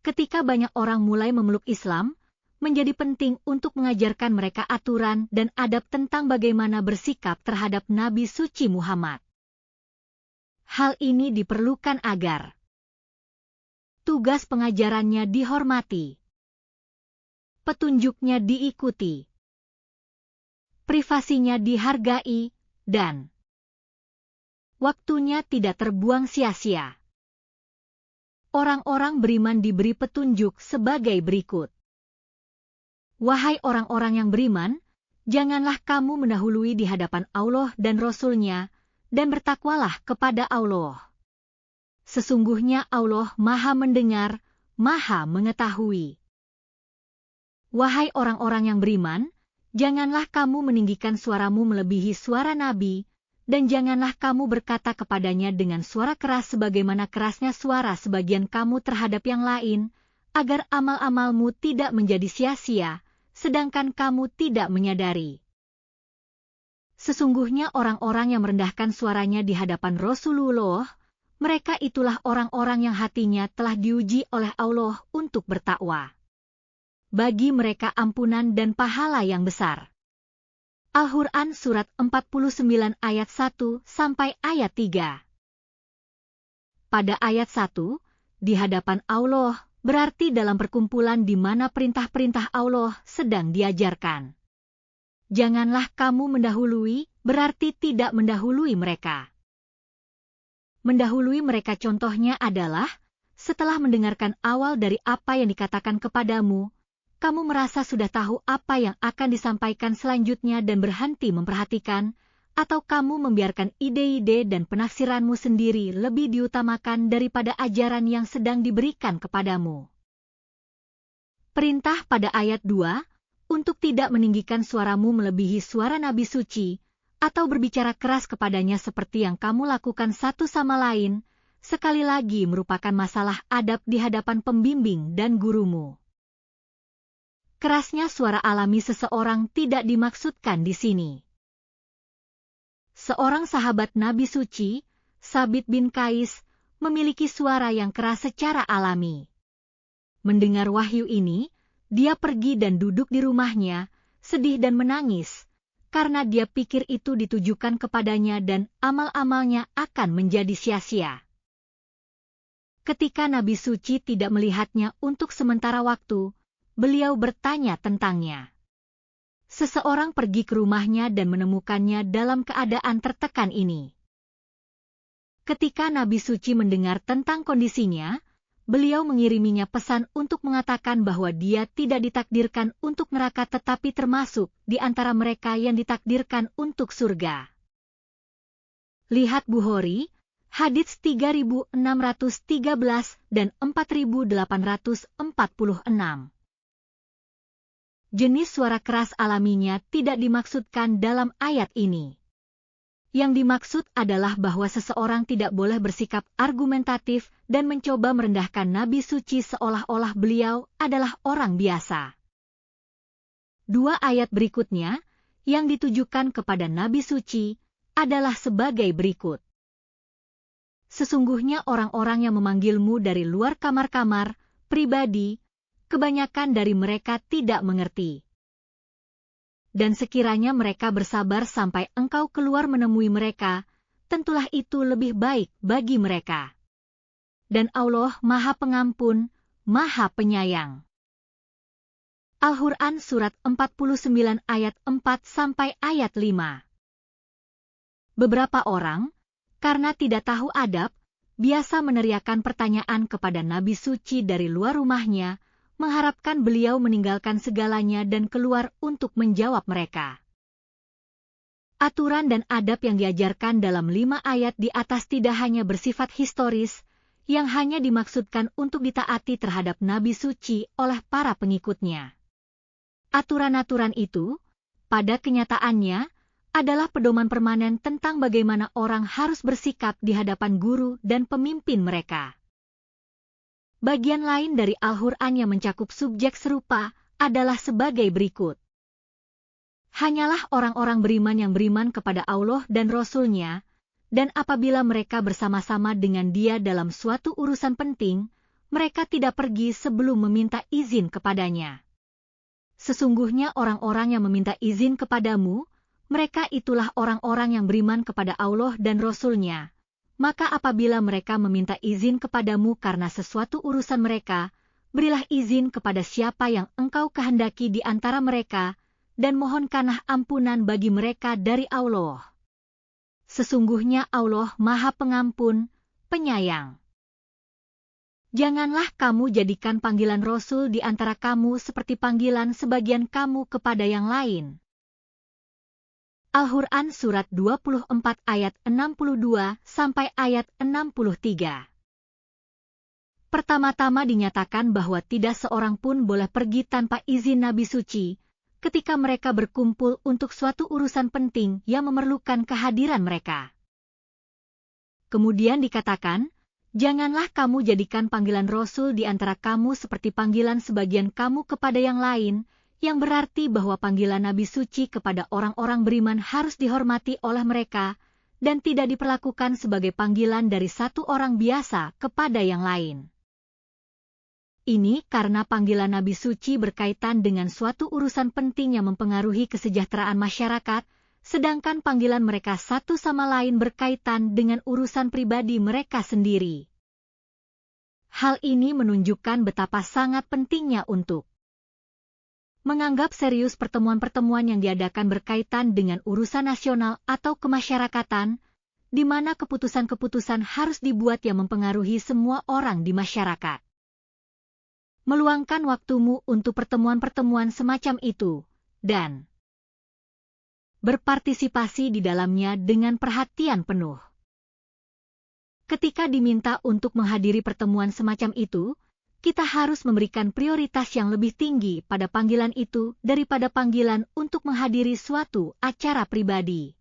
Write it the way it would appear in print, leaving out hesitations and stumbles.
Ketika banyak orang mulai memeluk Islam, menjadi penting untuk mengajarkan mereka aturan dan adab tentang bagaimana bersikap terhadap Nabi Suci Muhammad. Hal ini diperlukan agar tugas pengajarannya dihormati, petunjuknya diikuti, privasinya dihargai, dan waktunya tidak terbuang sia-sia. Orang-orang beriman diberi petunjuk sebagai berikut. Wahai orang-orang yang beriman, janganlah kamu mendahului di hadapan Allah dan Rasul-Nya, dan bertakwalah kepada Allah. Sesungguhnya Allah Maha Mendengar, Maha Mengetahui. Wahai orang-orang yang beriman, janganlah kamu meninggikan suaramu melebihi suara Nabi, dan janganlah kamu berkata kepadanya dengan suara keras sebagaimana kerasnya suara sebagian kamu terhadap yang lain, agar amal-amalmu tidak menjadi sia-sia, sedangkan kamu tidak menyadari. Sesungguhnya orang-orang yang merendahkan suaranya di hadapan Rasulullah, mereka itulah orang-orang yang hatinya telah diuji oleh Allah untuk bertakwa. Bagi mereka ampunan dan pahala yang besar. Al-Quran Surat 49 ayat 1 sampai ayat 3. Pada ayat 1, di hadapan Allah, berarti dalam perkumpulan di mana perintah-perintah Allah sedang diajarkan. Janganlah kamu mendahului, berarti tidak mendahului mereka. Mendahului mereka contohnya adalah, setelah mendengarkan awal dari apa yang dikatakan kepadamu, kamu merasa sudah tahu apa yang akan disampaikan selanjutnya dan berhenti memperhatikan, atau kamu membiarkan ide-ide dan penafsiranmu sendiri lebih diutamakan daripada ajaran yang sedang diberikan kepadamu. Perintah pada ayat 2, untuk tidak meninggikan suaramu melebihi suara Nabi Suci, atau berbicara keras kepadanya seperti yang kamu lakukan satu sama lain, sekali lagi merupakan masalah adab di hadapan pembimbing dan gurumu. Kerasnya suara alami seseorang tidak dimaksudkan di sini. Seorang sahabat Nabi Suci, Sabit bin Qais, memiliki suara yang keras secara alami. Mendengar wahyu ini, dia pergi dan duduk di rumahnya, sedih dan menangis, karena dia pikir itu ditujukan kepadanya dan amal-amalnya akan menjadi sia-sia. Ketika Nabi Suci tidak melihatnya untuk sementara waktu, beliau bertanya tentangnya. Seseorang pergi ke rumahnya dan menemukannya dalam keadaan tertekan ini. Ketika Nabi Suci mendengar tentang kondisinya, beliau mengiriminya pesan untuk mengatakan bahwa dia tidak ditakdirkan untuk neraka tetapi termasuk di antara mereka yang ditakdirkan untuk surga. Lihat Bukhari, hadits 3613 dan 4846. Jenis suara keras alaminya tidak dimaksudkan dalam ayat ini. Yang dimaksud adalah bahwa seseorang tidak boleh bersikap argumentatif dan mencoba merendahkan Nabi Suci seolah-olah beliau adalah orang biasa. Dua ayat berikutnya, yang ditujukan kepada Nabi Suci, adalah sebagai berikut. Sesungguhnya orang-orang yang memanggilmu dari luar kamar-kamar, pribadi, kebanyakan dari mereka tidak mengerti. Dan sekiranya mereka bersabar sampai engkau keluar menemui mereka, tentulah itu lebih baik bagi mereka. Dan Allah Maha Pengampun, Maha Penyayang. Al-Quran Surat 49 ayat 4 sampai ayat 5. Beberapa orang, karena tidak tahu adab, biasa meneriakkan pertanyaan kepada Nabi Suci dari luar rumahnya, mengharapkan beliau meninggalkan segalanya dan keluar untuk menjawab mereka. Aturan dan adab yang diajarkan dalam 5 ayat di atas tidak hanya bersifat historis, yang hanya dimaksudkan untuk ditaati terhadap Nabi Suci oleh para pengikutnya. Aturan-aturan itu, pada kenyataannya, adalah pedoman permanen tentang bagaimana orang harus bersikap di hadapan guru dan pemimpin mereka. Bagian lain dari Al-Quran yang mencakup subjek serupa adalah sebagai berikut. Hanyalah orang-orang beriman yang beriman kepada Allah dan Rasul-Nya, dan apabila mereka bersama-sama dengan dia dalam suatu urusan penting, mereka tidak pergi sebelum meminta izin kepadanya. Sesungguhnya orang-orang yang meminta izin kepadamu, mereka itulah orang-orang yang beriman kepada Allah dan Rasul-Nya. Maka apabila mereka meminta izin kepadamu karena sesuatu urusan mereka, berilah izin kepada siapa yang engkau kehendaki di antara mereka, dan mohonkanlah ampunan bagi mereka dari Allah. Sesungguhnya Allah Maha Pengampun, Penyayang. Janganlah kamu jadikan panggilan Rasul di antara kamu seperti panggilan sebagian kamu kepada yang lain. Al-Quran Surat 24 ayat 62 sampai ayat 63. Pertama-tama dinyatakan bahwa tidak seorang pun boleh pergi tanpa izin Nabi Suci, ketika mereka berkumpul untuk suatu urusan penting yang memerlukan kehadiran mereka. Kemudian dikatakan, janganlah kamu jadikan panggilan Rasul di antara kamu seperti panggilan sebagian kamu kepada yang lain, yang berarti bahwa panggilan Nabi Suci kepada orang-orang beriman harus dihormati oleh mereka, dan tidak diperlakukan sebagai panggilan dari satu orang biasa kepada yang lain. Ini karena panggilan Nabi Suci berkaitan dengan suatu urusan penting yang mempengaruhi kesejahteraan masyarakat, sedangkan panggilan mereka satu sama lain berkaitan dengan urusan pribadi mereka sendiri. Hal ini menunjukkan betapa sangat pentingnya untuk menganggap serius pertemuan-pertemuan yang diadakan berkaitan dengan urusan nasional atau kemasyarakatan, di mana keputusan-keputusan harus dibuat yang mempengaruhi semua orang di masyarakat. Meluangkan waktumu untuk pertemuan-pertemuan semacam itu, dan berpartisipasi di dalamnya dengan perhatian penuh. Ketika diminta untuk menghadiri pertemuan semacam itu, kita harus memberikan prioritas yang lebih tinggi pada panggilan itu daripada panggilan untuk menghadiri suatu acara pribadi.